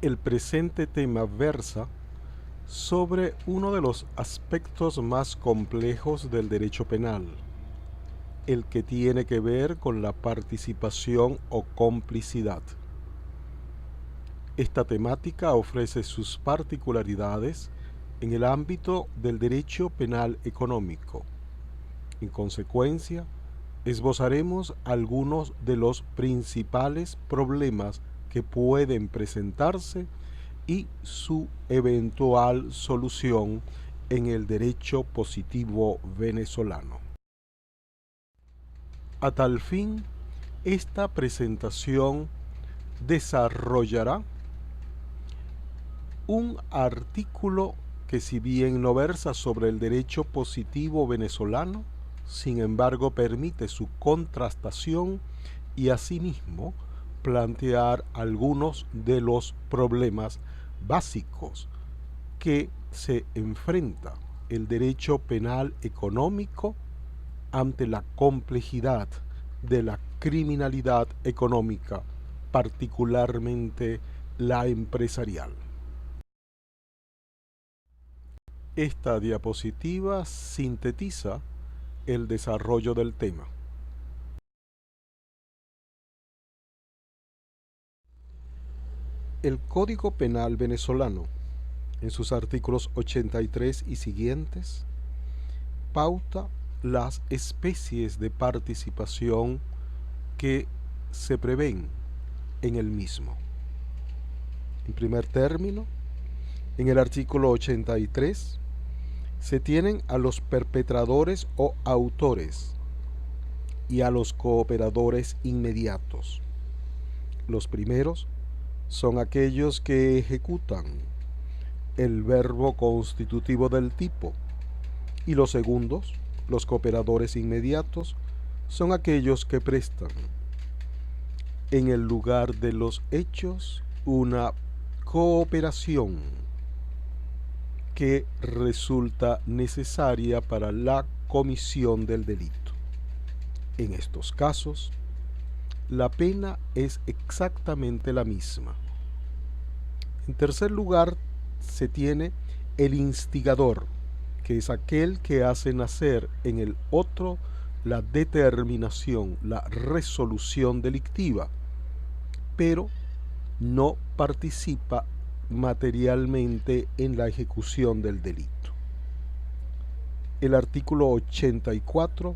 El presente tema versa sobre uno de los aspectos más complejos del derecho penal, el que tiene que ver con la participación o complicidad. Esta temática ofrece sus particularidades en el ámbito del derecho penal económico. En consecuencia, esbozaremos algunos de los principales problemas que pueden presentarse y su eventual solución en el derecho positivo venezolano. A tal fin, esta presentación desarrollará un artículo que, si bien no versa sobre el derecho positivo venezolano, sin embargo permite su contrastación y asimismo plantear algunos de los problemas básicos que se enfrenta el derecho penal económico ante la complejidad de la criminalidad económica, particularmente la empresarial. Esta diapositiva sintetiza el desarrollo del tema. El Código Penal venezolano, en sus artículos 83 y siguientes, pauta las especies de participación que se prevén en el mismo. En primer término, en el artículo 83 se tienen a los perpetradores o autores y a los cooperadores inmediatos. Los primeros son aquellos que ejecutan el verbo constitutivo del tipo, y los segundos, los cooperadores inmediatos, son aquellos que prestan en el lugar de los hechos una cooperación que resulta necesaria para la comisión del delito. En estos casos, la pena es exactamente la misma. En tercer lugar, se tiene el instigador, que es aquel que hace nacer en el otro la determinación, la resolución delictiva, pero no participa materialmente en la ejecución del delito. El artículo 84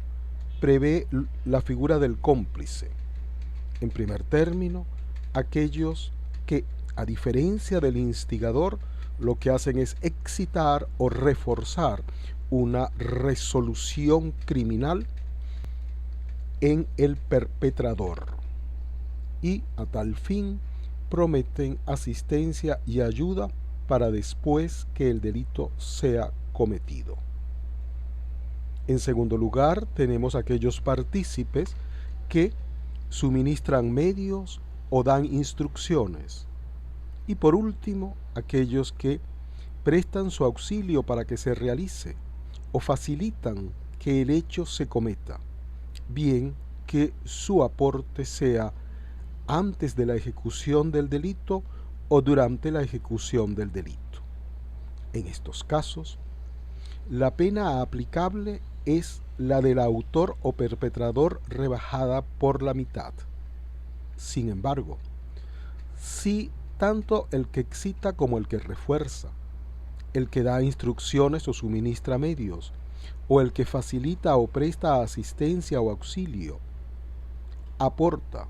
prevé la figura del cómplice. En primer término, aquellos que, a diferencia del instigador, lo que hacen es excitar o reforzar una resolución criminal en el perpetrador, y a tal fin prometen asistencia y ayuda para después que el delito sea cometido. En segundo lugar, tenemos aquellos partícipes que suministran medios o dan instrucciones. Y por último, aquellos que prestan su auxilio para que se realice o facilitan que el hecho se cometa, bien que su aporte sea antes de la ejecución del delito o durante la ejecución del delito. En estos casos, la pena aplicable es la del autor o perpetrador rebajada por la mitad. Sin embargo, si tanto el que excita como el que refuerza, el que da instrucciones o suministra medios, o el que facilita o presta asistencia o auxilio, aporta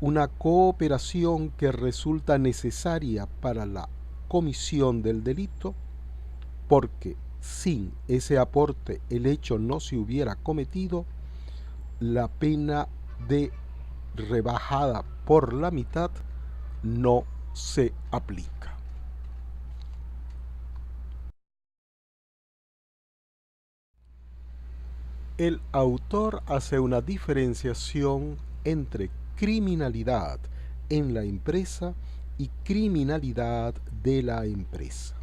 una cooperación que resulta necesaria para la comisión del delito, porque sin ese aporte el hecho no se hubiera cometido, la pena de rebajada por la mitad no se aplica. El autor hace una diferenciación entre criminalidad en la empresa y criminalidad de la empresa.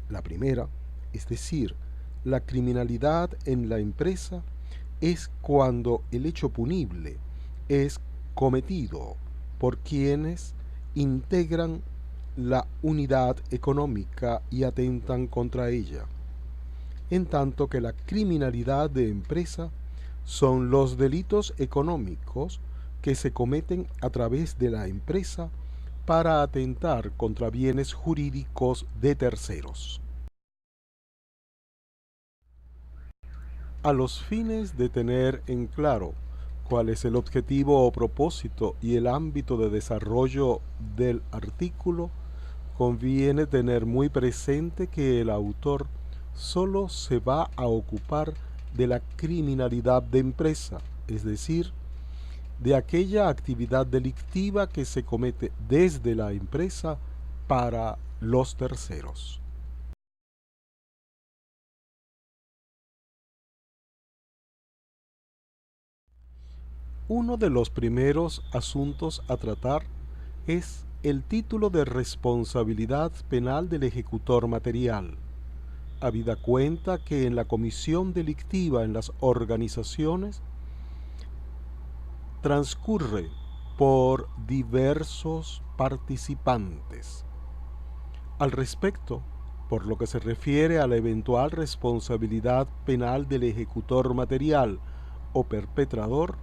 La primera, es decir, la criminalidad en la empresa, es cuando el hecho punible es cometido por quienes integran la unidad económica y atentan contra ella, en tanto que la criminalidad de empresa son los delitos económicos que se cometen a través de la empresa para atentar contra bienes jurídicos de terceros. A los fines de tener en claro cuál es el objetivo o propósito y el ámbito de desarrollo del artículo, conviene tener muy presente que el autor solo se va a ocupar de la criminalidad de empresa, es decir, de aquella actividad delictiva que se comete desde la empresa para los terceros. Uno de los primeros asuntos a tratar es el título de responsabilidad penal del ejecutor material, habida cuenta que en la comisión delictiva en las organizaciones transcurre por diversos participantes. Al respecto, por lo que se refiere a la eventual responsabilidad penal del ejecutor material o perpetrador,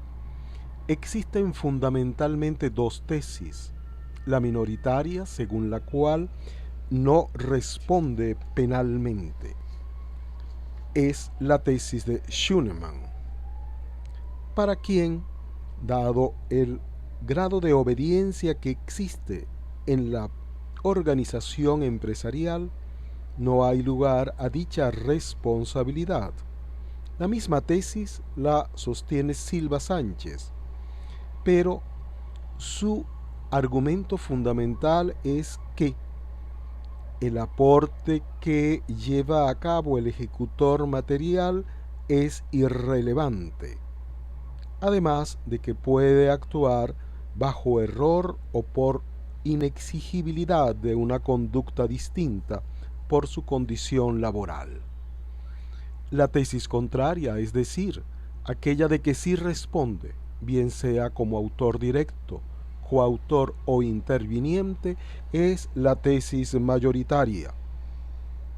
existen fundamentalmente dos tesis. La minoritaria, según la cual no responde penalmente, es la tesis de Schunemann, para quien, dado el grado de obediencia que existe en la organización empresarial, no hay lugar a dicha responsabilidad. La misma tesis la sostiene Silva Sánchez, pero su argumento fundamental es que el aporte que lleva a cabo el ejecutor material es irrelevante, además de que puede actuar bajo error o por inexigibilidad de una conducta distinta por su condición laboral. La tesis contraria, es decir, aquella de que sí responde, bien sea como autor directo, coautor o interviniente, es la tesis mayoritaria.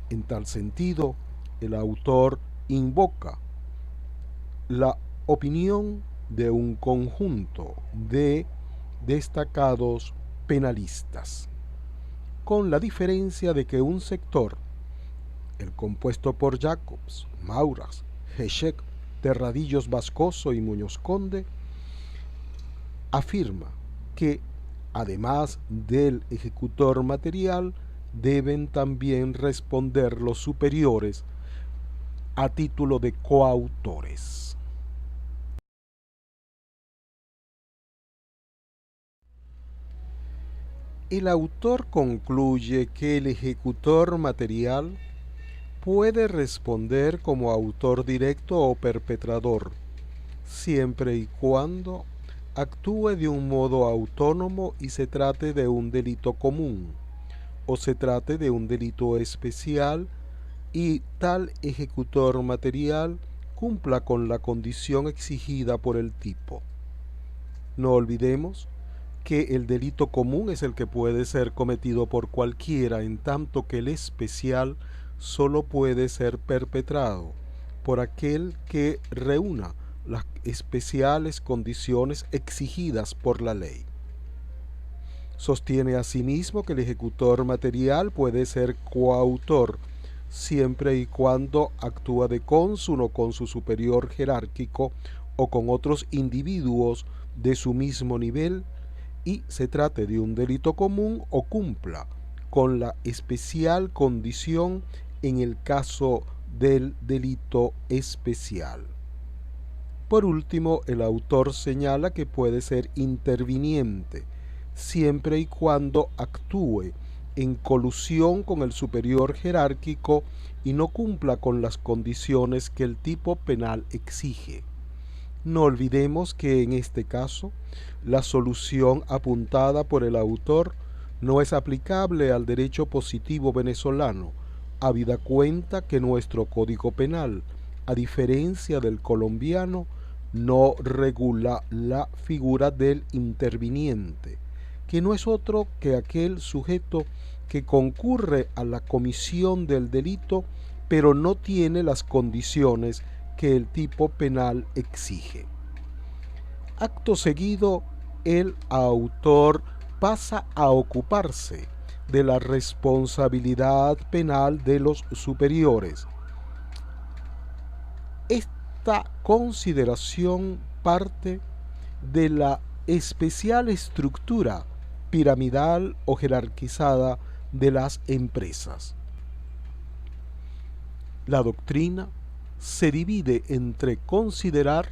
En tal sentido, el autor invoca la opinión de un conjunto de destacados penalistas, con la diferencia de que un sector, el compuesto por Jacobs, Mauras, Heschek, Terradillos Vascoso y Muñoz Conde, afirma que, además del ejecutor material, deben también responder los superiores a título de coautores. El autor concluye que el ejecutor material puede responder como autor directo o perpetrador, siempre y cuando actúe de un modo autónomo y se trate de un delito común, o se trate de un delito especial y tal ejecutor material cumpla con la condición exigida por el tipo. No olvidemos que el delito común es el que puede ser cometido por cualquiera, en tanto que el especial solo puede ser perpetrado por aquel que reúna las especiales condiciones exigidas por la ley. Sostiene asimismo que el ejecutor material puede ser coautor siempre y cuando actúa de cónsuno con su superior jerárquico o con otros individuos de su mismo nivel y se trate de un delito común o cumpla con la especial condición en el caso del delito especial. Por último, el autor señala que puede ser interviniente, siempre y cuando actúe en colusión con el superior jerárquico y no cumpla con las condiciones que el tipo penal exige. No olvidemos que en este caso, la solución apuntada por el autor no es aplicable al derecho positivo venezolano, habida cuenta que nuestro Código Penal, a diferencia del colombiano, no regula la figura del interviniente, que no es otro que aquel sujeto que concurre a la comisión del delito, pero no tiene las condiciones que el tipo penal exige. Acto seguido, el autor pasa a ocuparse de la responsabilidad penal de los superiores. Esta consideración parte de la especial estructura piramidal o jerarquizada de las empresas. La doctrina se divide entre considerar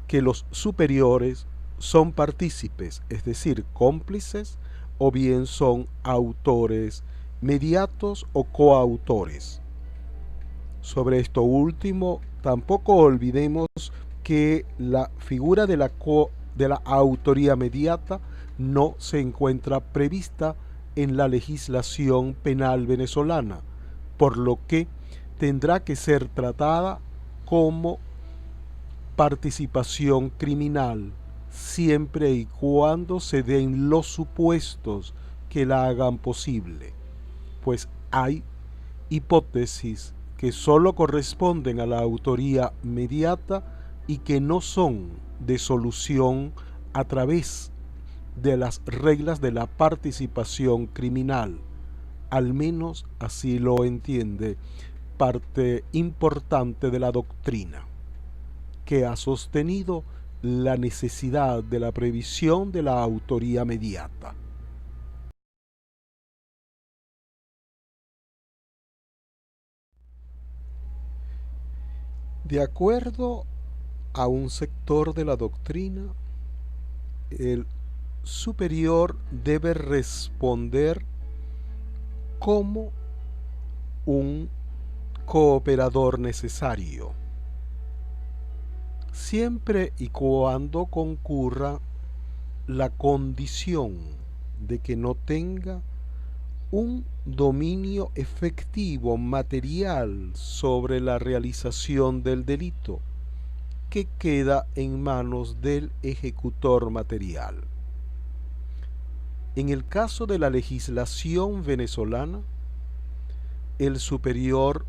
que los superiores son partícipes, es decir, cómplices, o bien son autores mediatos o coautores. Sobre esto último, tampoco olvidemos que la figura de la autoría mediata no se encuentra prevista en la legislación penal venezolana, por lo que tendrá que ser tratada como participación criminal, siempre y cuando se den los supuestos que la hagan posible, pues hay hipótesis que sólo corresponden a la autoría mediata y que no son de solución a través de las reglas de la participación criminal. Al menos así lo entiende parte importante de la doctrina, que ha sostenido la necesidad de la previsión de la autoría mediata. De acuerdo a un sector de la doctrina, el superior debe responder como un cooperador necesario, siempre y cuando concurra la condición de que no tenga un dominio efectivo material sobre la realización del delito, que queda en manos del ejecutor material. En el caso de la legislación venezolana, el superior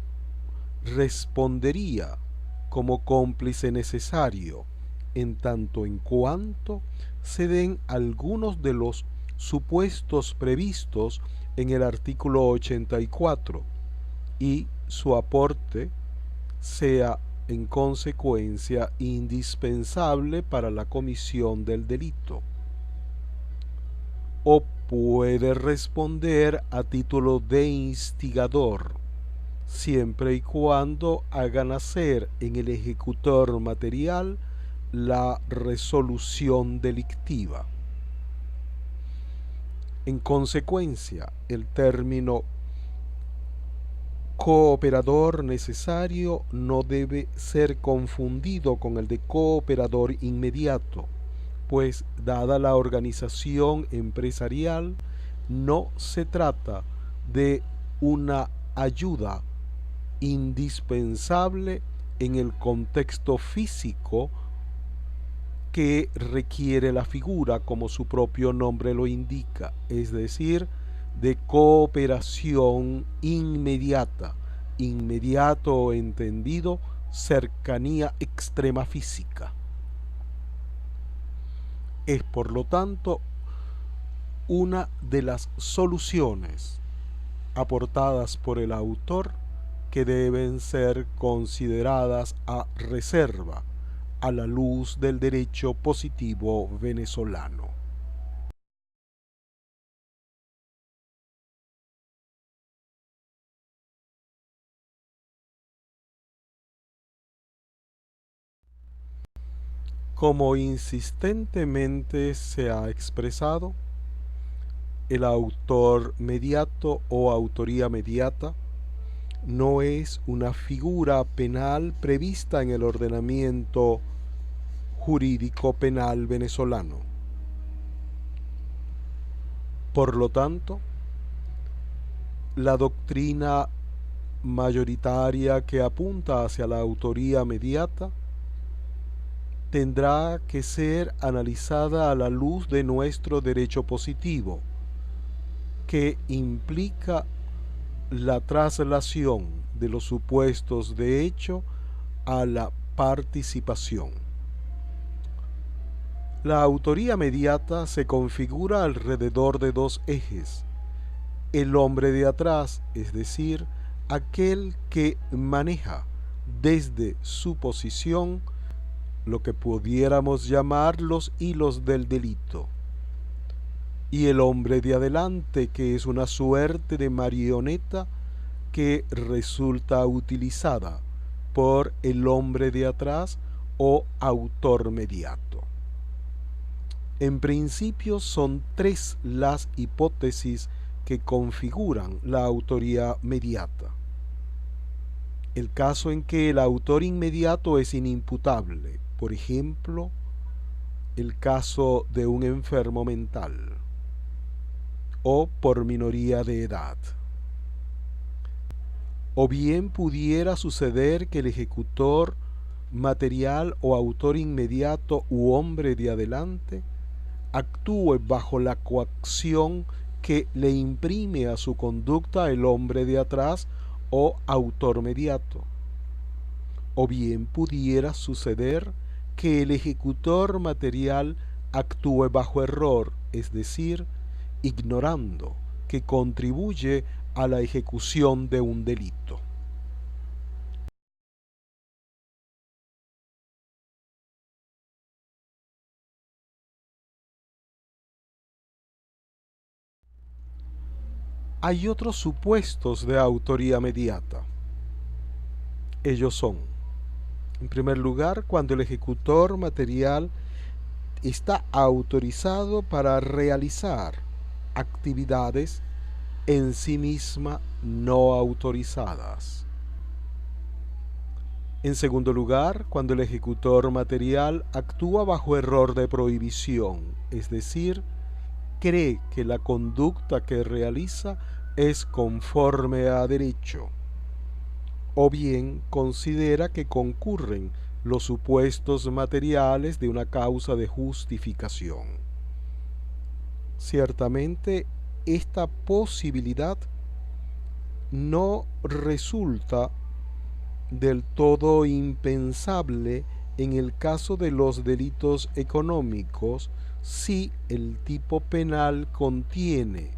respondería como cómplice necesario en tanto en cuanto se den algunos de los supuestos previstos en el artículo 84 y su aporte sea en consecuencia indispensable para la comisión del delito, o puede responder a título de instigador, siempre y cuando haga nacer en el ejecutor material la resolución delictiva. En consecuencia, el término cooperador necesario no debe ser confundido con el de cooperador inmediato, pues dada la organización empresarial, no se trata de una ayuda indispensable en el contexto físico que requiere la figura, como su propio nombre lo indica, es decir, de cooperación inmediata, inmediato entendido, cercanía extrema física. Es por lo tanto una de las soluciones aportadas por el autor que deben ser consideradas a reserva a la luz del derecho positivo venezolano. Como insistentemente se ha expresado, el autor mediato o autoría mediata no es una figura penal prevista en el ordenamiento jurídico penal venezolano. Por lo tanto, la doctrina mayoritaria que apunta hacia la autoría mediata tendrá que ser analizada a la luz de nuestro derecho positivo, que implica la traslación de los supuestos de hecho a la participación. La autoría mediata se configura alrededor de dos ejes: el hombre de atrás, es decir, aquel que maneja desde su posición lo que pudiéramos llamar los hilos del delito, y el hombre de adelante, que es una suerte de marioneta que resulta utilizada por el hombre de atrás o autor mediato. En principio son tres las hipótesis que configuran la autoría mediata. El caso en que el autor inmediato es inimputable, por ejemplo, el caso de un enfermo mental, o por minoría de edad. O bien pudiera suceder que el ejecutor material o autor inmediato u hombre de adelante actúe bajo la coacción que le imprime a su conducta el hombre de atrás o autor mediato. O bien pudiera suceder que el ejecutor material actúe bajo error, es decir, ignorando que contribuye a la ejecución de un delito. Hay otros supuestos de autoría mediata. Ellos son, en primer lugar, cuando el ejecutor material está autorizado para realizar actividades en sí misma no autorizadas. En segundo lugar, cuando el ejecutor material actúa bajo error de prohibición, es decir, cree que la conducta que realiza es conforme a derecho, o bien considera que concurren los supuestos materiales de una causa de justificación. Ciertamente, esta posibilidad no resulta del todo impensable en el caso de los delitos económicos si el tipo penal contiene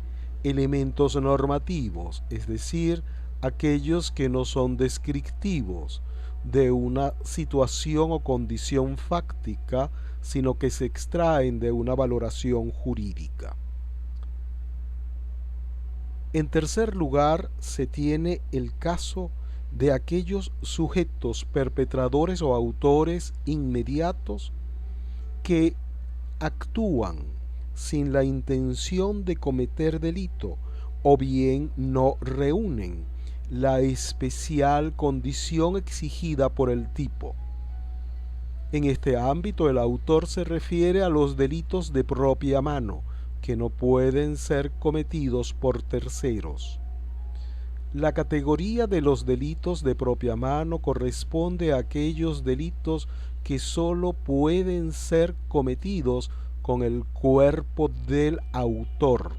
elementos normativos, es decir, aquellos que no son descriptivos de una situación o condición fáctica, sino que se extraen de una valoración jurídica. En tercer lugar, se tiene el caso de aquellos sujetos perpetradores o autores inmediatos que actúan sin la intención de cometer delito o bien no reúnen la especial condición exigida por el tipo. En este ámbito, el autor se refiere a los delitos de propia mano, que no pueden ser cometidos por terceros. La categoría de los delitos de propia mano corresponde a aquellos delitos que sólo pueden ser cometidos con el cuerpo del autor,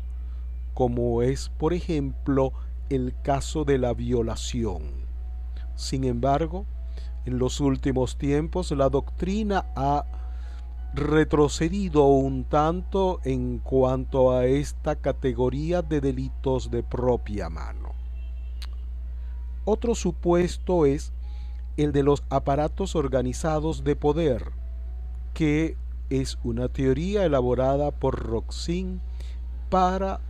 como es, por ejemplo, el caso de la violación. Sin embargo, en los últimos tiempos la doctrina ha retrocedido un tanto en cuanto a esta categoría de delitos de propia mano. Otro supuesto es el de los aparatos organizados de poder, que es una teoría elaborada por Roxin para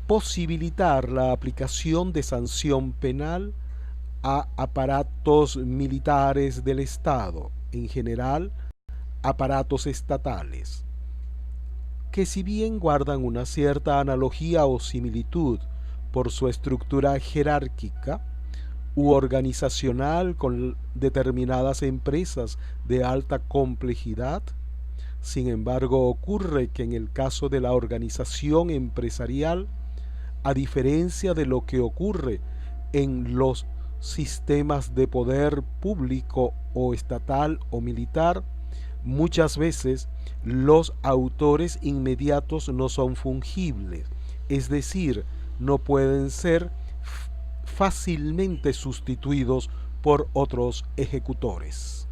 posibilitar la aplicación de sanción penal a aparatos militares del Estado, en general aparatos estatales, que si bien guardan una cierta analogía o similitud por su estructura jerárquica u organizacional con determinadas empresas de alta complejidad, sin embargo ocurre que en el caso de la organización empresarial, a diferencia de lo que ocurre en los sistemas de poder público o estatal o militar, muchas veces los autores inmediatos no son fungibles, es decir, no pueden ser fácilmente sustituidos por otros ejecutores.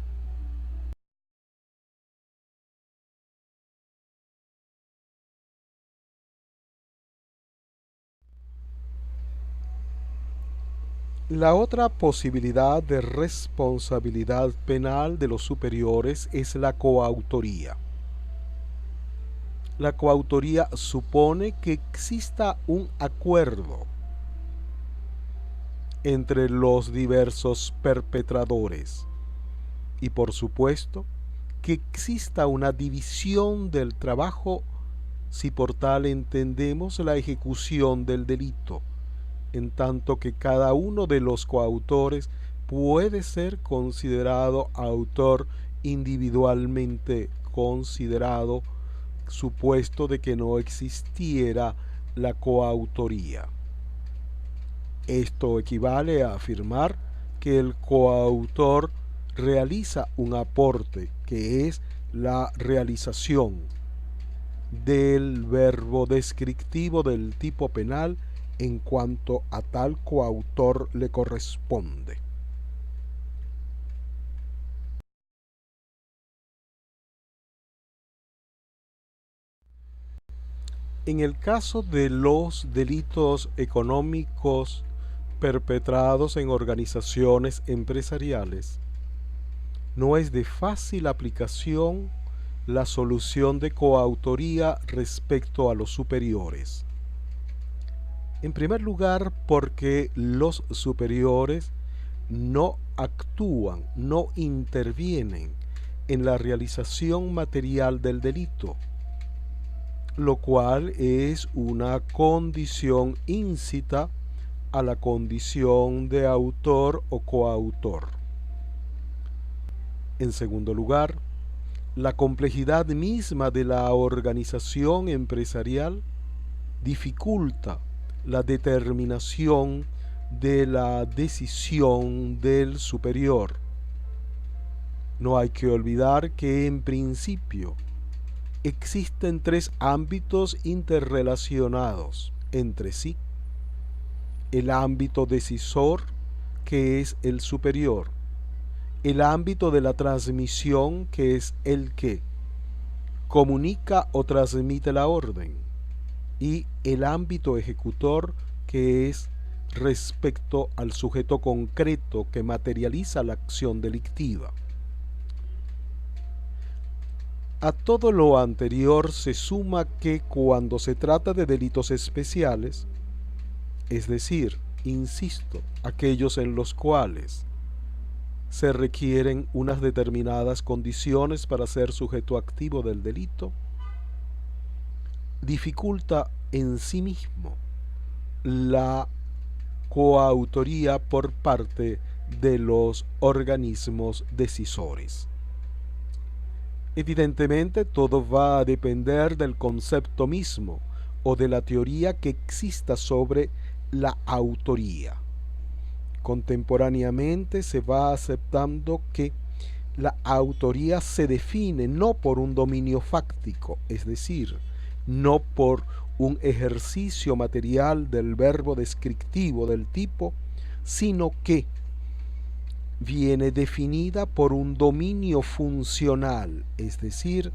La otra posibilidad de responsabilidad penal de los superiores es la coautoría. La coautoría supone que exista un acuerdo entre los diversos perpetradores y, por supuesto, que exista una división del trabajo si por tal entendemos la ejecución del delito, en tanto que cada uno de los coautores puede ser considerado autor individualmente considerado, supuesto de que no existiera la coautoría. Esto equivale a afirmar que el coautor realiza un aporte, que es la realización del verbo descriptivo del tipo penal en cuanto a tal coautor le corresponde. En el caso de los delitos económicos perpetrados en organizaciones empresariales, no es de fácil aplicación la solución de coautoría respecto a los superiores. En primer lugar, porque los superiores no actúan, no intervienen en la realización material del delito, lo cual es una condición íncita a la condición de autor o coautor. En segundo lugar, la complejidad misma de la organización empresarial dificulta la determinación de la decisión del superior. No hay que olvidar que en principio existen tres ámbitos interrelacionados entre sí. El ámbito decisor, que es el superior, el ámbito de la transmisión, que es el que comunica o transmite la orden, y el ámbito ejecutor, que es respecto al sujeto concreto que materializa la acción delictiva. A todo lo anterior se suma que cuando se trata de delitos especiales, es decir, insisto, aquellos en los cuales se requieren unas determinadas condiciones para ser sujeto activo del delito, dificulta en sí mismo la coautoría por parte de los organismos decisores. Evidentemente, todo va a depender del concepto mismo o de la teoría que exista sobre la autoría. Contemporáneamente se va aceptando que la autoría se define no por un dominio fáctico, es decir, no por un ejercicio material del verbo descriptivo del tipo, sino que viene definida por un dominio funcional, es decir,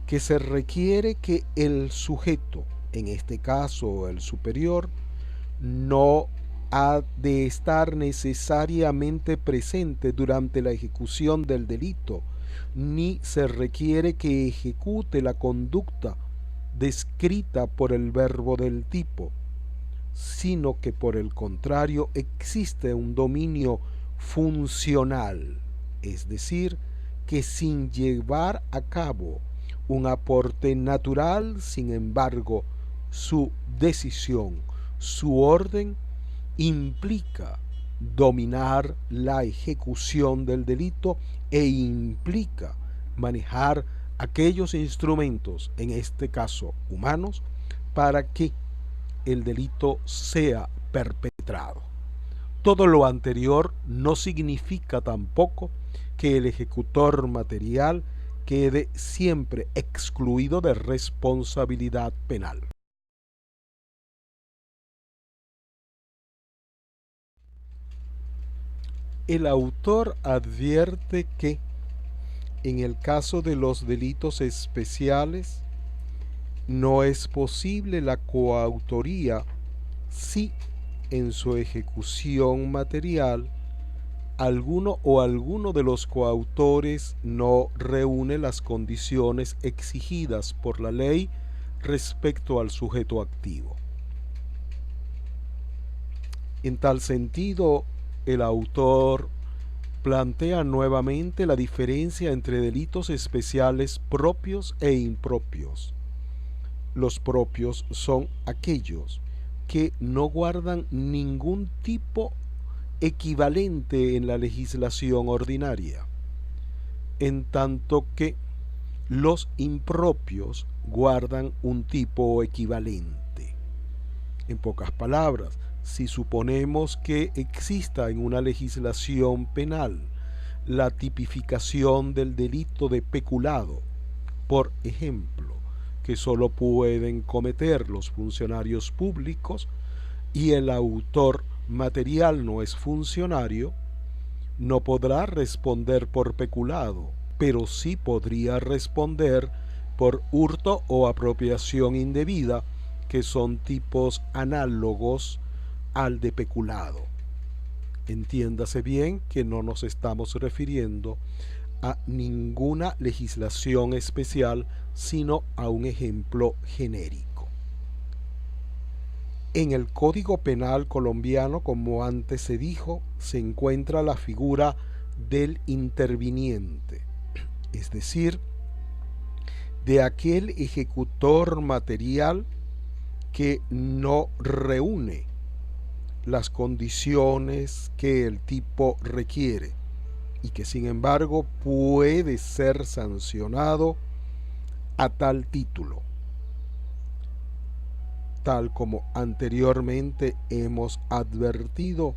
que se requiere que el sujeto, en este caso el superior, no ha de estar necesariamente presente durante la ejecución del delito, ni se requiere que ejecute la conducta descrita por el verbo del tipo, sino que por el contrario existe un dominio funcional, es decir, que sin llevar a cabo un aporte natural, sin embargo, su decisión, su orden, implica dominar la ejecución del delito e implica manejar aquellos instrumentos, en este caso humanos, para que el delito sea perpetrado. Todo lo anterior no significa tampoco que el ejecutor material quede siempre excluido de responsabilidad penal. El autor advierte que, en el caso de los delitos especiales, no es posible la coautoría si en su ejecución material alguno de los coautores no reúne las condiciones exigidas por la ley respecto al sujeto activo. En tal sentido, el autor plantea nuevamente la diferencia entre delitos especiales propios e impropios. Los propios son aquellos que no guardan ningún tipo equivalente en la legislación ordinaria, en tanto que los impropios guardan un tipo equivalente. En pocas palabras, si suponemos que exista en una legislación penal la tipificación del delito de peculado, por ejemplo, que solo pueden cometer los funcionarios públicos y el autor material no es funcionario, no podrá responder por peculado, pero sí podría responder por hurto o apropiación indebida, que son tipos análogos al de peculado. Entiéndase bien que no nos estamos refiriendo a ninguna legislación especial, sino a un ejemplo genérico. En el Código Penal colombiano, como antes se dijo, se encuentra la figura del interviniente, es decir, de aquel ejecutor material que no reúne las condiciones que el tipo requiere y que sin embargo puede ser sancionado a tal título. Tal como anteriormente hemos advertido,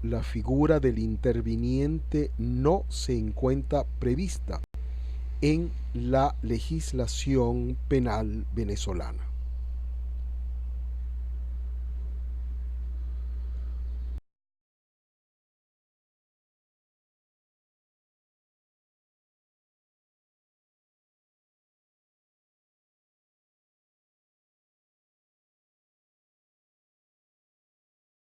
la figura del interviniente no se encuentra prevista en la legislación penal venezolana.